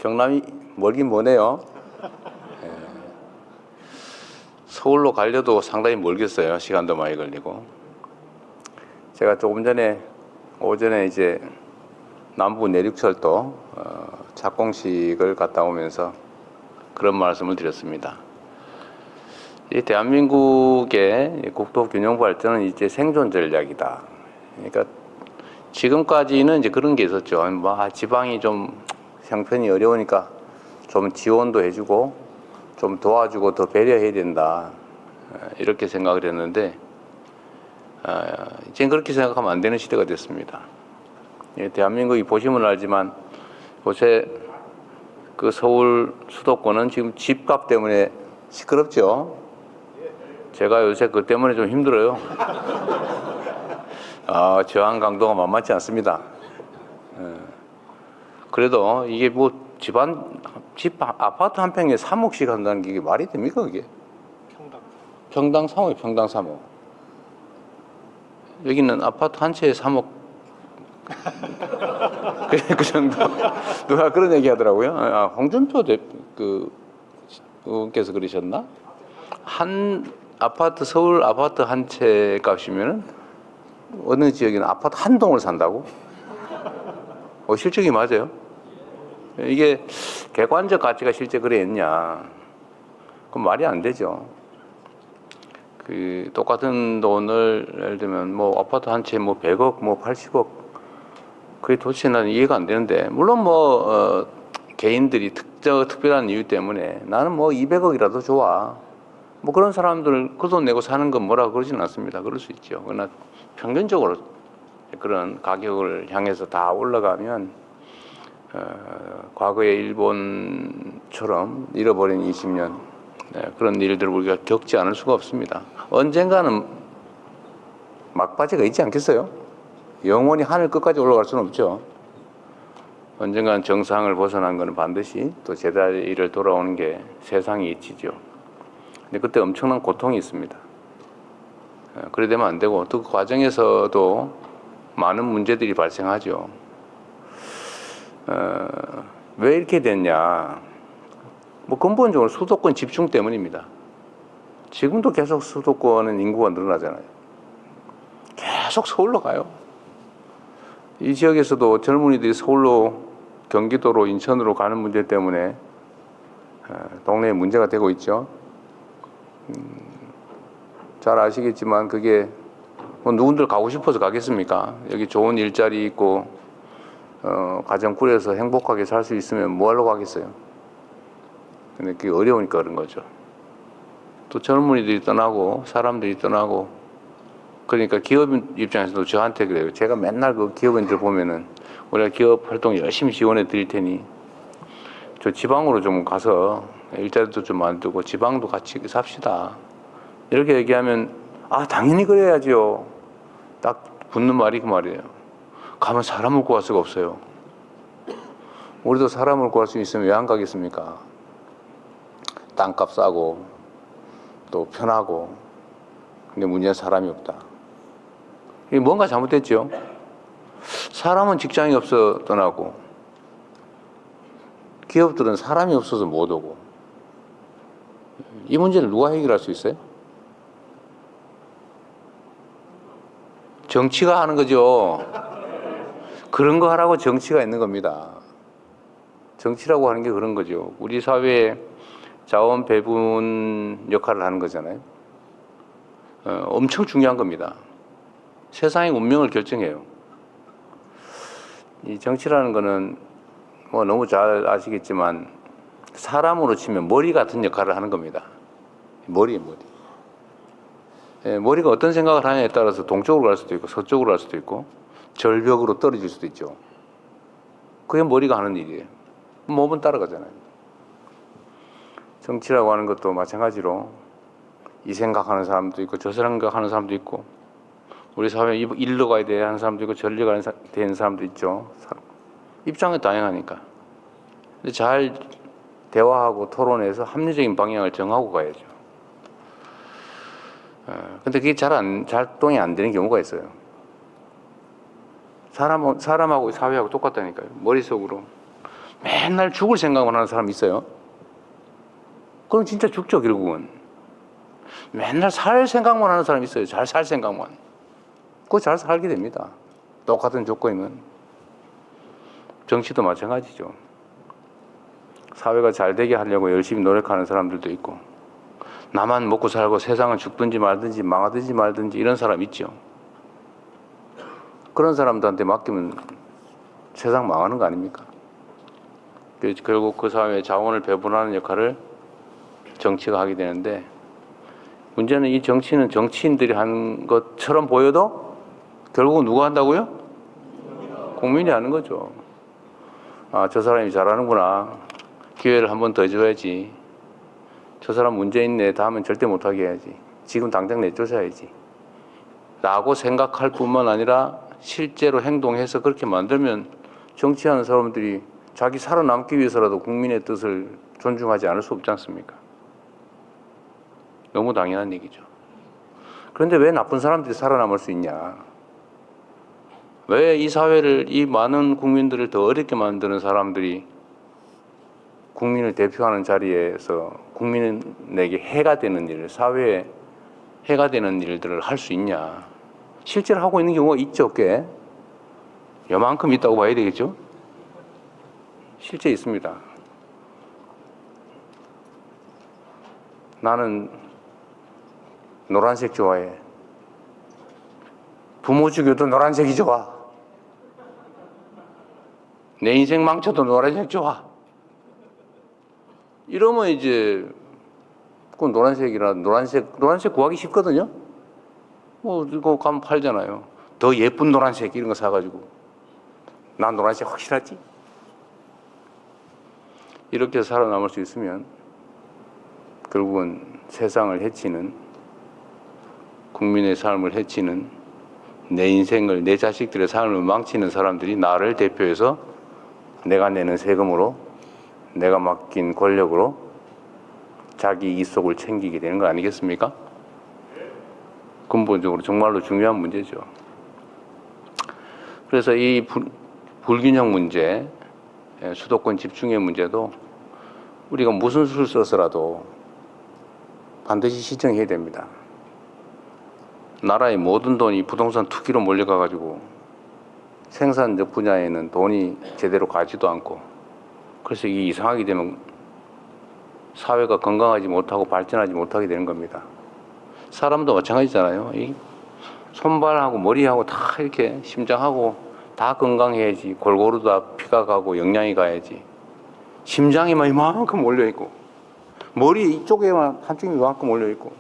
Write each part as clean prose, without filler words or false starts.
경남이 멀긴 머네요. 예. 서울로 가려도 상당히 멀겠어요. 시간도 많이 걸리고. 제가 조금 전에 오전에 이제 남부 내륙철도 착공식을 갔다 오면서 그런 말씀을 드렸습니다. 이 대한민국의 국토 균형 발전은 이제 생존 전략이다. 그러니까 지금까지는 이제 그런 게 있었죠. 뭐 지방이 좀 형편이 어려우니까 좀 지원도 해주고 좀 도와주고 더 배려해야 된다. 이렇게 생각을 했는데 이제 그렇게 생각하면 안 되는 시대가 됐습니다. 대한민국이 보시면 알지만 요새 그 서울 수도권은 지금 집값 때문에 시끄럽죠. 제가 요새 그 때문에 좀 힘들어요. 저항 강도가 만만치 않습니다. 그래도 이게 뭐 아파트 한 평에 3억씩 한다는 게 이게 말이 됩니까, 그게? 평당 3억, 평당 3억. 여기는 아파트 한 채에 3억. 그 정도. 누가 그런 얘기 하더라고요. 홍준표 그께서 그러셨나? 서울 아파트 한 채 값이면은 어느 지역에는 아파트 한 동을 산다고? 실적이 맞아요. 이게 객관적 가치가 실제 그랬냐? 그럼 말이 안 되죠. 그 똑같은 돈을 예를 들면 뭐 아파트 한 채 뭐 100억, 뭐 80억 그게 도대체 나는 이해가 안 되는데 물론 뭐 개인들이 특별한 이유 때문에 나는 뭐 200억이라도 좋아. 뭐 그런 사람들 그 돈 내고 사는 건 뭐라고 그러지는 않습니다. 그럴 수 있죠. 그러나 평균적으로 그런 가격을 향해서 다 올라가면 과거의 일본처럼 잃어버린 20년 그런 일들을 우리가 겪지 않을 수가 없습니다. 언젠가는 막바지가 있지 않겠어요? 영원히 하늘 끝까지 올라갈 수는 없죠. 언젠가는 정상을 벗어난 것은 반드시 또 제자리를 돌아오는 게 세상의 이치죠. 근데 그때 엄청난 고통이 있습니다. 그래 되면 안 되고 또 그 과정에서도 많은 문제들이 발생하죠. 왜 이렇게 됐냐? 뭐 근본적으로 수도권 집중 때문입니다. 지금도 계속 수도권은 인구가 늘어나잖아요. 계속 서울로 가요. 이 지역에서도 젊은이들이 서울로 경기도로 인천으로 가는 문제 때문에 동네에 문제가 되고 있죠. 잘 아시겠지만 그게 뭐 누군들 가고 싶어서 가겠습니까? 여기 좋은 일자리 있고 가정 꾸려서 행복하게 살 수 있으면 뭐하러 가겠어요? 근데 그게 어려우니까 그런 거죠. 또 젊은이들이 떠나고 사람들이 떠나고 그러니까 기업 입장에서도 저한테 그래요. 제가 맨날 그 기업인들 보면은 우리가 기업 활동 열심히 지원해 드릴 테니 저 지방으로 좀 가서 일자리도 좀 만들고 지방도 같이 삽시다. 이렇게 얘기하면 당연히 그래야지요. 딱 붙는 말이 그 말이에요. 가면 사람을 구할 수가 없어요. 우리도 사람을 구할 수 있으면 왜 안 가겠습니까? 땅값 싸고 또 편하고 근데 문제는 사람이 없다. 이게 뭔가 잘못됐죠. 사람은 직장이 없어 떠나고 기업들은 사람이 없어서 못 오고 이 문제를 누가 해결할 수 있어요? 정치가 하는 거죠. 그런 거 하라고 정치가 있는 겁니다. 정치라고 하는 게 그런 거죠. 우리 사회에 자원 배분 역할을 하는 거잖아요. 엄청 중요한 겁니다. 세상의 운명을 결정해요. 이 정치라는 거는 뭐 너무 잘 아시겠지만 사람으로 치면 머리 같은 역할을 하는 겁니다. 머리. 머리가 어떤 생각을 하냐에 따라서 동쪽으로 갈 수도 있고 서쪽으로 갈 수도 있고 절벽으로 떨어질 수도 있죠. 그게 머리가 하는 일이에요. 몸은 따라가잖아요. 정치라고 하는 것도 마찬가지로 이 생각하는 사람도 있고 저 생각하는 사람도 있고 우리 사회에 일로 가야 돼 하는 사람도 있고 저리로 가야 되는 사람도 있죠. 입장이 다양하니까. 근데 잘 대화하고 토론해서 합리적인 방향을 정하고 가야죠. 근데 그게 작동이 안 되는 경우가 있어요. 사람하고 사회하고 똑같다니까요. 머릿속으로 맨날 죽을 생각만 하는 사람이 있어요. 그럼 진짜 죽죠, 결국은. 맨날 살 생각만 하는 사람이 있어요. 잘 살 생각만. 그거 잘 살게 됩니다. 똑같은 조건이면. 정치도 마찬가지죠. 사회가 잘 되게 하려고 열심히 노력하는 사람들도 있고, 나만 먹고 살고 세상은 죽든지 말든지 망하든지 말든지 이런 사람 있죠. 그런 사람들한테 맡기면 세상 망하는 거 아닙니까? 결국 그 사회의 자원을 배분하는 역할을 정치가 하게 되는데, 문제는 이 정치는 정치인들이 하는 것처럼 보여도 결국은 누가 한다고요? 국민이 하는 거죠. 아, 저 사람이 잘하는구나. 기회를 한 번 더 줘야지. 저 사람 문제 있네. 다음엔 절대 못하게 해야지. 지금 당장 내쫓아야지. 라고 생각할 뿐만 아니라 실제로 행동해서 그렇게 만들면 정치하는 사람들이 자기 살아남기 위해서라도 국민의 뜻을 존중하지 않을 수 없지 않습니까? 너무 당연한 얘기죠. 그런데 왜 나쁜 사람들이 살아남을 수 있냐? 왜 이 사회를, 이 많은 국민들을 더 어렵게 만드는 사람들이 국민을 대표하는 자리에서 국민에게 해가 되는 일, 사회에 해가 되는 일들을 할 수 있냐? 실제로 하고 있는 경우가 있죠, 꽤. 요만큼 있다고 봐야 되겠죠? 실제 있습니다. 나는 노란색 좋아해. 부모 죽여도 노란색이 좋아. 내 인생 망쳐도 노란색 좋아. 이러면 이제 그건 노란색이라 노란색 구하기 쉽거든요. 뭐 이거 가면 팔잖아요. 더 예쁜 노란색 이런 거 사가지고 난 노란색 확실하지? 이렇게 살아남을 수 있으면 결국은 세상을 해치는, 국민의 삶을 해치는, 내 인생을, 내 자식들의 삶을 망치는 사람들이 나를 대표해서 내가 내는 세금으로, 내가 맡긴 권력으로 자기 이속을 챙기게 되는 거 아니겠습니까? 근본적으로 정말로 중요한 문제죠. 그래서 이 불균형 문제, 수도권 집중의 문제도 우리가 무슨 수를 써서라도 반드시 시정해야 됩니다. 나라의 모든 돈이 부동산 투기로 몰려가가지고 생산적 분야에는 돈이 제대로 가지도 않고, 그래서 이게 이상하게 되면 사회가 건강하지 못하고 발전하지 못하게 되는 겁니다. 사람도 마찬가지잖아요. 이 손발하고 머리하고 다 이렇게 심장하고 다 건강해야지, 골고루 다 피가 가고 영양이 가야지. 심장에만 이만큼 몰려있고, 머리 이쪽에만 한쪽이 이만큼 몰려있고,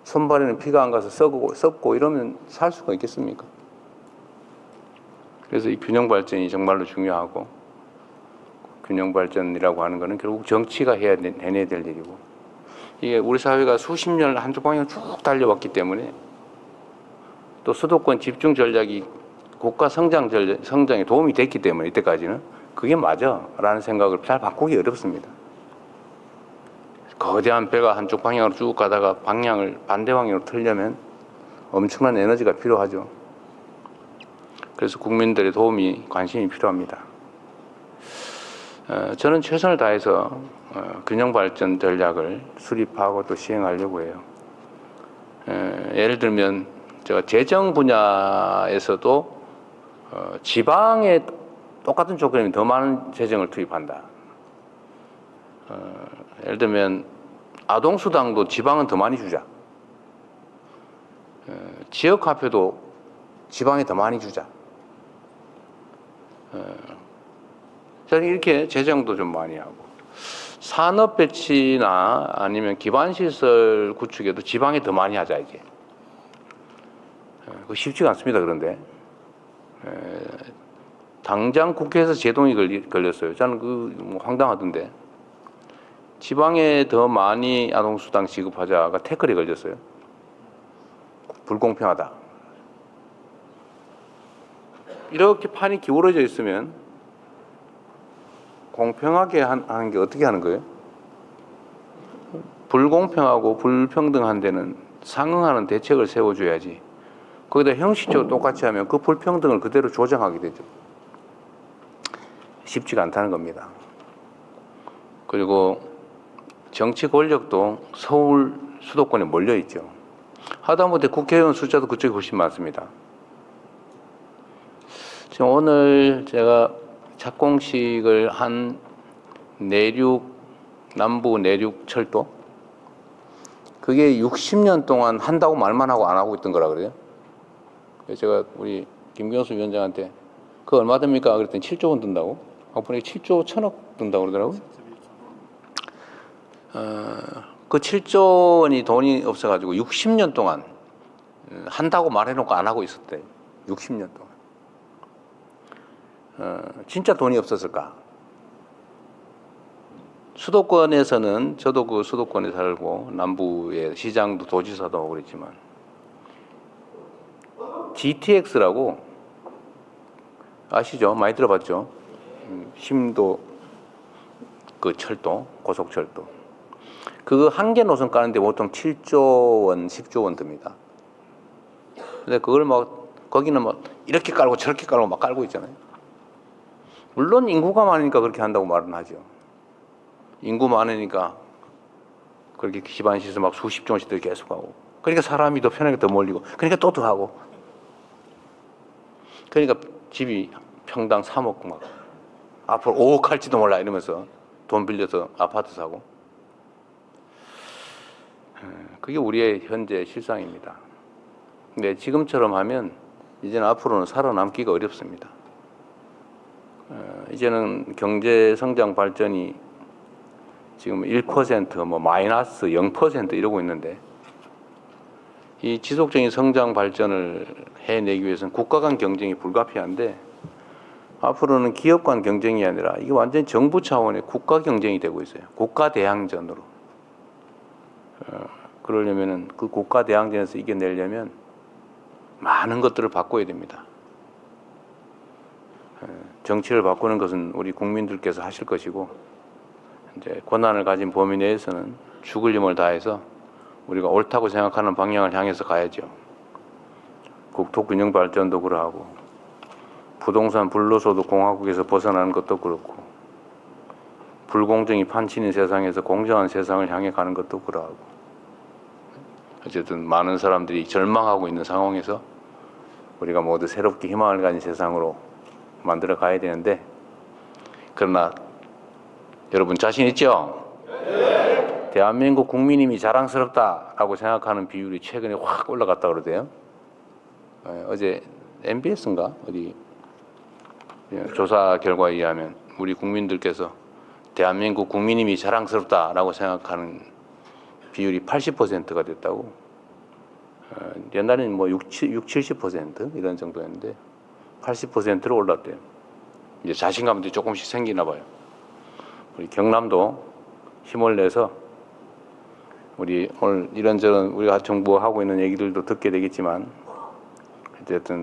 손발에는 피가 안 가서 썩고 이러면 살 수가 있겠습니까? 그래서 이 균형 발전이 정말로 중요하고, 균형 발전이라고 하는 것은 결국 정치가 해내야 될 일이고, 이게 우리 사회가 수십 년 한쪽 방향을 쭉 달려왔기 때문에, 또 수도권 집중 전략이 국가 성장에 도움이 됐기 때문에 이때까지는 그게 맞아 라는 생각을 잘 바꾸기 어렵습니다. 거대한 배가 한쪽 방향으로 쭉 가다가 방향을 반대 방향으로 틀려면 엄청난 에너지가 필요하죠. 그래서 국민들의 도움이, 관심이 필요합니다. 저는 최선을 다해서 균형 발전 전략을 수립하고 또 시행하려고 해요. 예를 들면 제가 재정 분야에서도 지방에 똑같은 조건이면 더 많은 재정을 투입한다. 예를 들면 아동수당도 지방은 더 많이 주자. 지역화폐도 지방에 더 많이 주자. 저는 이렇게 재정도 좀 많이 하고, 산업 배치나 아니면 기반시설 구축에도 지방에 더 많이 하자, 이게. 그거 쉽지가 않습니다, 그런데. 당장 국회에서 제동이 걸렸어요. 저는 뭐 황당하던데. 지방에 더 많이 아동수당 지급하자가 태클이 걸렸어요. 불공평하다. 이렇게 판이 기울어져 있으면 공평하게 하는 게 어떻게 하는 거예요? 불공평하고 불평등한 데는 상응하는 대책을 세워줘야지. 거기다 형식적으로 똑같이 하면 그 불평등을 그대로 조장하게 되죠. 쉽지가 않다는 겁니다. 그리고 정치 권력도 서울 수도권에 몰려 있죠. 하다못해 국회의원 숫자도 그쪽이 훨씬 많습니다. 지금 오늘 제가 착공식을 한 남부 내륙 철도, 그게 60년 동안 한다고 말만 하고 안 하고 있던 거라 그래요. 그래서 제가 우리 김경수 위원장한테 그거 얼마 듭니까? 그랬더니 7조 원 든다고. 보니까 7조 1천억 든다고 그러더라고요. 그 7조 원이 돈이 없어가지고 60년 동안 한다고 말해놓고 안 하고 있었대요. 60년 동안. 진짜 돈이 없었을까? 수도권에서는, 저도 그 수도권에 살고 남부의 시장도 도지사도 하고 그랬지만, GTX라고 아시죠? 많이 들어봤죠? 심도 그 철도, 고속철도. 그거 한 개 노선 까는데 보통 7조 원, 10조 원 듭니다. 근데 그걸 거기는 이렇게 깔고 저렇게 깔고 막 깔고 있잖아요. 물론 인구가 많으니까 그렇게 한다고 말은 하죠. 인구 많으니까 그렇게 기반 시설 막 수십 종씩 계속 하고. 그러니까 사람이 더 편하게 더 몰리고. 그러니까 또 더 하고. 그러니까 집이 평당 3억 막 앞으로 5억 할지도 몰라 이러면서 돈 빌려서 아파트 사고. 그게 우리의 현재 실상입니다. 근데 지금처럼 하면 이제는 앞으로는 살아남기가 어렵습니다. 이제는 경제 성장 발전이 지금 1%, 마이너스 0% 이러고 있는데, 이 지속적인 성장 발전을 해내기 위해서는 국가 간 경쟁이 불가피한데, 앞으로는 기업 간 경쟁이 아니라 이게 완전히 정부 차원의 국가 경쟁이 되고 있어요. 국가 대항전으로. 그러려면은 그 국가 대항전에서 이겨내려면 많은 것들을 바꿔야 됩니다. 정치를 바꾸는 것은 우리 국민들께서 하실 것이고, 이제 권한을 가진 범위 내에서는 죽을 힘을 다해서 우리가 옳다고 생각하는 방향을 향해서 가야죠. 국토균형 발전도 그러하고, 부동산 불로소득 공화국에서 벗어나는 것도 그렇고, 불공정이 판치는 세상에서 공정한 세상을 향해 가는 것도 그러하고, 어쨌든 많은 사람들이 절망하고 있는 상황에서 우리가 모두 새롭게 희망을 가진 세상으로 만들어 가야 되는데, 그러나 여러분 자신 있죠? 네. 대한민국 국민님이 자랑스럽다라고 생각하는 비율이 최근에 확 올라갔다 그러대요. 어제 MBS인가 어디 조사 결과에 의하면 우리 국민들께서 대한민국 국민님이 자랑스럽다라고 생각하는 비율이 80%가 됐다고. 옛날에는 70% 이런 정도였는데 80%로 올랐대요. 이제 자신감도 조금씩 생기나 봐요. 우리 경남도 힘을 내서 우리 오늘 이런저런 우리가 정부하고 있는 얘기들도 듣게 되겠지만, 어쨌든